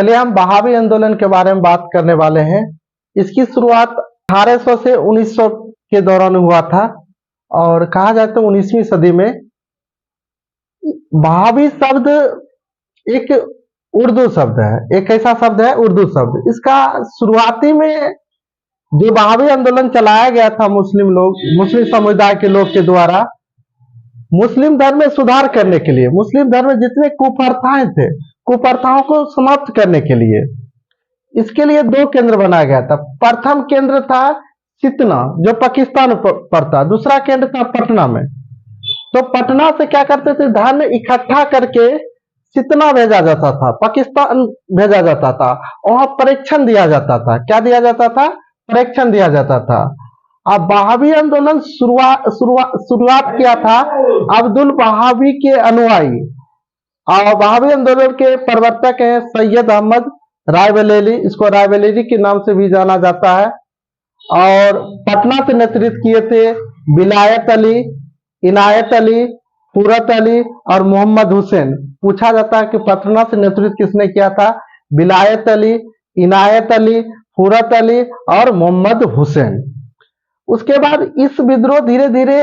चलिए हम बहावी आंदोलन के बारे में बात करने वाले हैं। इसकी शुरुआत 1800 से 1900 के दौरान हुआ था और कहा जाए तो 19वीं सदी में। बहावी शब्द एक उर्दू शब्द है, एक ऐसा शब्द है उर्दू शब्द। इसका शुरुआती में जो बहावी आंदोलन चलाया गया था मुस्लिम समुदाय के लोग के द्वारा मुस्लिम धर्म में सुधार करने के लिए, मुस्लिम धर्म में जितने कुप्रथाएं थे, कुप्रथाओं को समाप्त करने के लिए, इसके लिए दो केंद्र बनाया गया था। प्रथम केंद्र था सितना जो पाकिस्तान पर था, दूसरा केंद्र था पटना में। तो पटना से क्या करते थे, धन इकट्ठा करके सितना भेजा जाता था, पाकिस्तान भेजा जाता था, वहां परीक्षण दिया जाता था। क्या दिया जाता था? परीक्षण दिया जाता था। अब बहावी आंदोलन शुरुआत किया था अब्दुल बहावी के अनुयायी, और बहावी आंदोलन के प्रवर्तक हैं सैयद अहमद रायबरेली, इसको रायबरेली के नाम से भी जाना जाता है। और पटना से नेतृत्व किए थे विलायत अली, इनायत अली, फुरत अली और मोहम्मद हुसैन। पूछा जाता है कि पटना से नेतृत्व किसने किया था? विलायत अली, इनायत अली, फुरत अली और मोहम्मद हुसैन। उसके बाद इस विद्रोह धीरे धीरे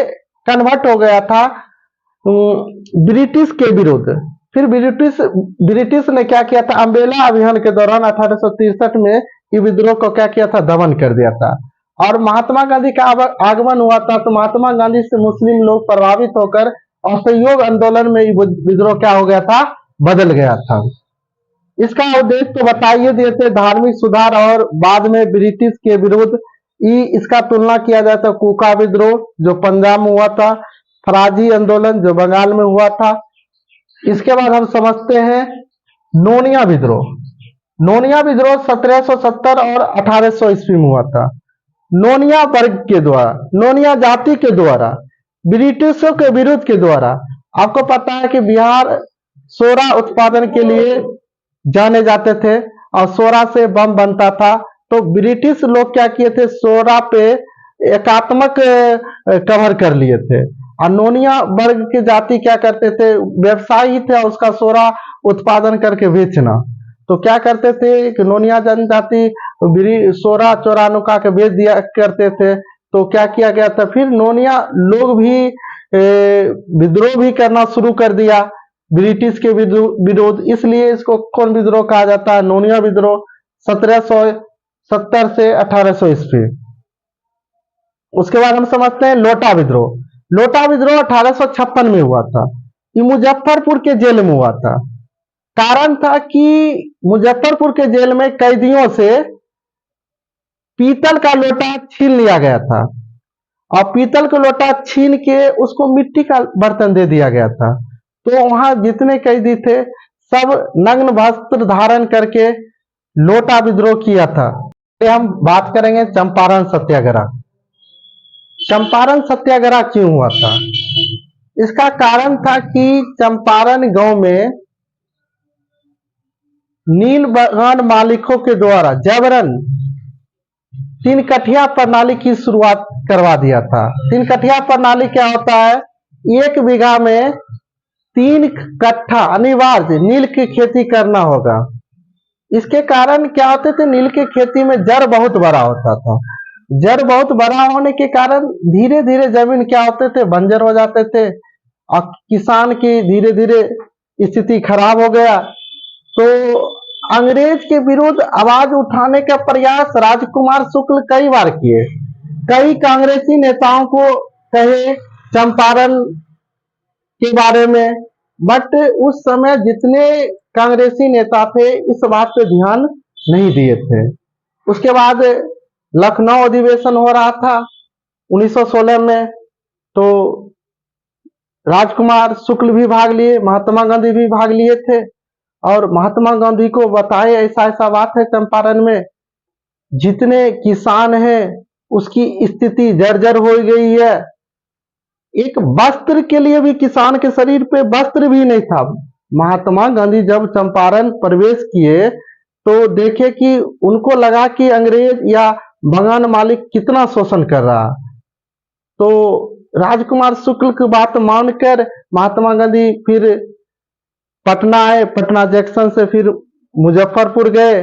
कन्वर्ट हो गया था ब्रिटिश के विरुद्ध। फिर ब्रिटिश ने क्या किया था, अम्बेला अभियान के दौरान 1863 में ये विद्रोह को क्या किया था, दमन कर दिया था। और महात्मा गांधी का आगमन हुआ था, तो महात्मा गांधी से मुस्लिम लोग प्रभावित होकर असहयोग आंदोलन में विद्रोह क्या हो गया था, बदल गया था। इसका उद्देश्य तो बताइए दिए थे, धार्मिक सुधार और बाद में ब्रिटिश के विरुद्ध। इसका तुलना किया जाता है कूका विद्रोह जो पंजाब में हुआ था, फराजी आंदोलन जो बंगाल में हुआ था। इसके बाद हम समझते हैं नोनिया विद्रोह। नोनिया विद्रोह 1770 और 1800 ईस्वी में हुआ था। नोनिया वर्ग के द्वारा, नोनिया जाति के द्वारा, ब्रिटिशों के विरुद्ध के द्वारा। आपको पता है कि बिहार सोरा उत्पादन के लिए जाने जाते थे और सोरा से बम बनता था। तो ब्रिटिश लोग क्या किए थे, सोरा पे एकात्मक कवर कर लिए थे। और नोनिया वर्ग की जाति क्या करते थे, व्यवसायी थे, उसका सोरा उत्पादन करके बेचना। तो क्या करते थे कि नोनिया जनजाति सोरा चोरा नुका के बेच दिया करते थे। तो क्या किया गया था, फिर नोनिया लोग भी विद्रोह भी करना शुरू कर दिया ब्रिटिश के विरोध। इसलिए इसको कौन विद्रोह कहा जाता है, नोनिया विद्रोह 1770 से 1800 ईस्वी। उसके बाद हम समझते हैं लोटा विद्रोह। लोटा विद्रोह 1856 में हुआ था। ये मुजफ्फरपुर के जेल में हुआ था। कारण था कि मुजफ्फरपुर के जेल में कैदियों से पीतल का लोटा छीन लिया गया था, और पीतल का लोटा छीन के उसको मिट्टी का बर्तन दे दिया गया था। तो वहां जितने कैदी थे सब नग्न वस्त्र धारण करके लोटा विद्रोह किया था। हम बात करेंगे चंपारण सत्याग्रह। चंपारण सत्याग्रह क्यों हुआ था? इसका कारण था कि चंपारण गांव में नील बगान मालिकों के द्वारा जबरन 3 कठिया प्रणाली की शुरुआत करवा दिया था। 3 कठिया प्रणाली क्या होता है, 1 बीघा में 3 कट्ठा अनिवार्य नील की खेती करना होगा। इसके कारण क्या होते थे, नील की खेती में जड़ बहुत बड़ा होता था। जड़ बहुत बड़ा होने के कारण धीरे धीरे जमीन क्या होते थे, बंजर हो जाते थे, और किसान की धीरे धीरे स्थिति खराब हो गया। तो अंग्रेज के विरुद्ध आवाज उठाने का प्रयास राजकुमार शुक्ल कई बार किए। कई कांग्रेसी नेताओं को कहे चंपारण के बारे में, बट उस समय जितने कांग्रेसी नेता थे इस बात पे ध्यान नहीं दिए थे। उसके बाद लखनऊ अधिवेशन हो रहा था 1916 में, तो राजकुमार शुक्ल भी भाग लिए, महात्मा गांधी भी भाग लिए थे। और महात्मा गांधी को बताए ऐसा ऐसा बात है, चंपारण में जितने किसान हैं उसकी स्थिति जर्जर हो गई है। एक वस्त्र के लिए भी किसान के शरीर पे वस्त्र भी नहीं था। महात्मा गांधी जब चंपारण प्रवेश किए तो देखे कि उनको लगा कि अंग्रेज या बगान मालिक कितना शोषण कर रहा। तो राजकुमार शुक्ल की बात मानकर महात्मा गांधी फिर पटना आए। पटना जंक्शन से फिर मुजफ्फरपुर गए,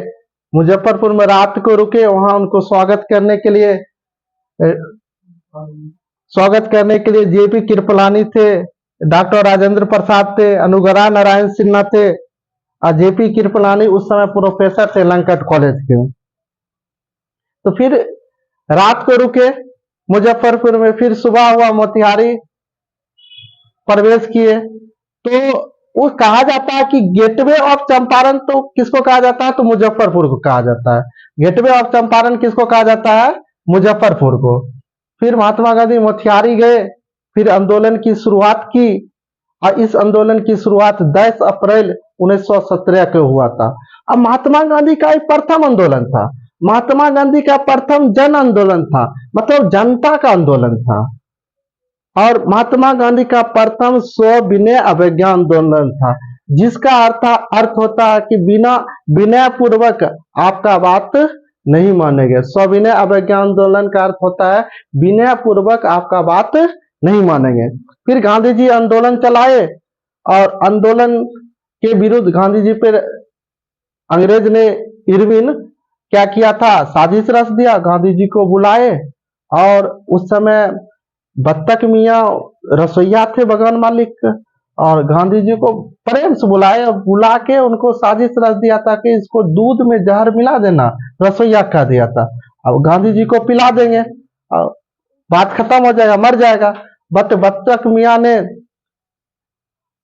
मुजफ्फरपुर में रात को रुके, वहां उनको स्वागत करने के लिए जेपी कृपलानी थे, डॉक्टर राजेंद्र प्रसाद थे, अनुग्रह नारायण सिन्हा थे, और जेपी कृपलानी उस समय प्रोफेसर थे लंकट कॉलेज के। तो फिर रात को रुके मुजफ्फरपुर में, फिर सुबह हुआ मोतिहारी प्रवेश किए। तो वो कहा जाता है कि गेटवे ऑफ चंपारण तो किसको कहा जाता है, तो मुजफ्फरपुर को कहा जाता है। गेटवे ऑफ चंपारण किसको कहा जाता है, मुजफ्फरपुर को। फिर महात्मा गांधी मोतिहारी गए, फिर आंदोलन की शुरुआत की, और इस आंदोलन की शुरुआत 10 अप्रैल 1917 को हुआ था। अब महात्मा गांधी का एक प्रथम आंदोलन था, महात्मा गांधी का प्रथम जन आंदोलन था, मतलब जनता का आंदोलन था। और महात्मा गांधी का प्रथम सविनय अवज्ञा आंदोलन था, जिसका अर्थ होता है कि बिना विनय पूर्वक आपका बात नहीं मानेंगे। सविनय अवज्ञा आंदोलन का अर्थ होता है विनय पूर्वक आपका बात नहीं मानेंगे। फिर गांधी जी आंदोलन चलाए, और आंदोलन के विरुद्ध गांधी जी पर अंग्रेज ने इरविन क्या किया था, साजिश रच दिया। गांधी जी को बुलाए, और उस समय बत्तख मियाँ रसोईया थे बगान मालिक, और गांधी जी को प्रेम से बुलाए, बुला के उनको साजिश रच दिया था कि इसको दूध में जहर मिला देना, रसोईया कह दिया था। अब गांधी जी को पिला देंगे और बात खत्म हो जाएगा, मर जाएगा। बट बत्तख मियाँ ने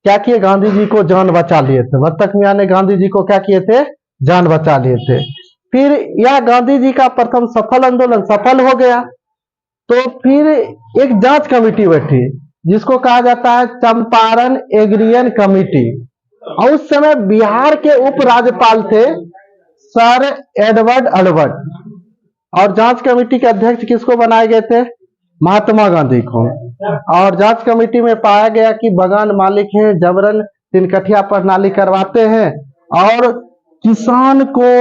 क्या किए, गांधी जी को जान बचा लिए थे। बत्तख मियाँ ने गांधी जी को क्या किए थे, जान बचा लिए थे। फिर यह गांधी जी का प्रथम सफल आंदोलन सफल हो गया। तो फिर एक जांच कमेटी बैठी, जिसको कहा जाता है चंपारण एग्रियन कमेटी, और उस समय बिहार के उप राज्यपाल थे सर एडवर्ड अल्बर्ट, और जांच कमेटी के अध्यक्ष किसको बनाए गए थे, महात्मा गांधी को। और जांच कमेटी में पाया गया कि बगान मालिक हैं, जबरन तिनकठिया प्रणाली करवाते हैं, और किसान को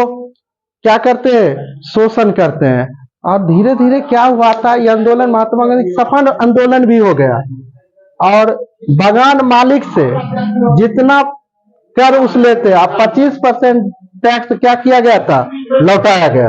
क्या करते हैं, शोषण करते हैं। और धीरे धीरे क्या हुआ था, यह आंदोलन महात्मा गांधी सफल आंदोलन भी हो गया, और बगान मालिक से जितना कर उस लेते, अब 25% टैक्स क्या किया गया था, लौटाया गया।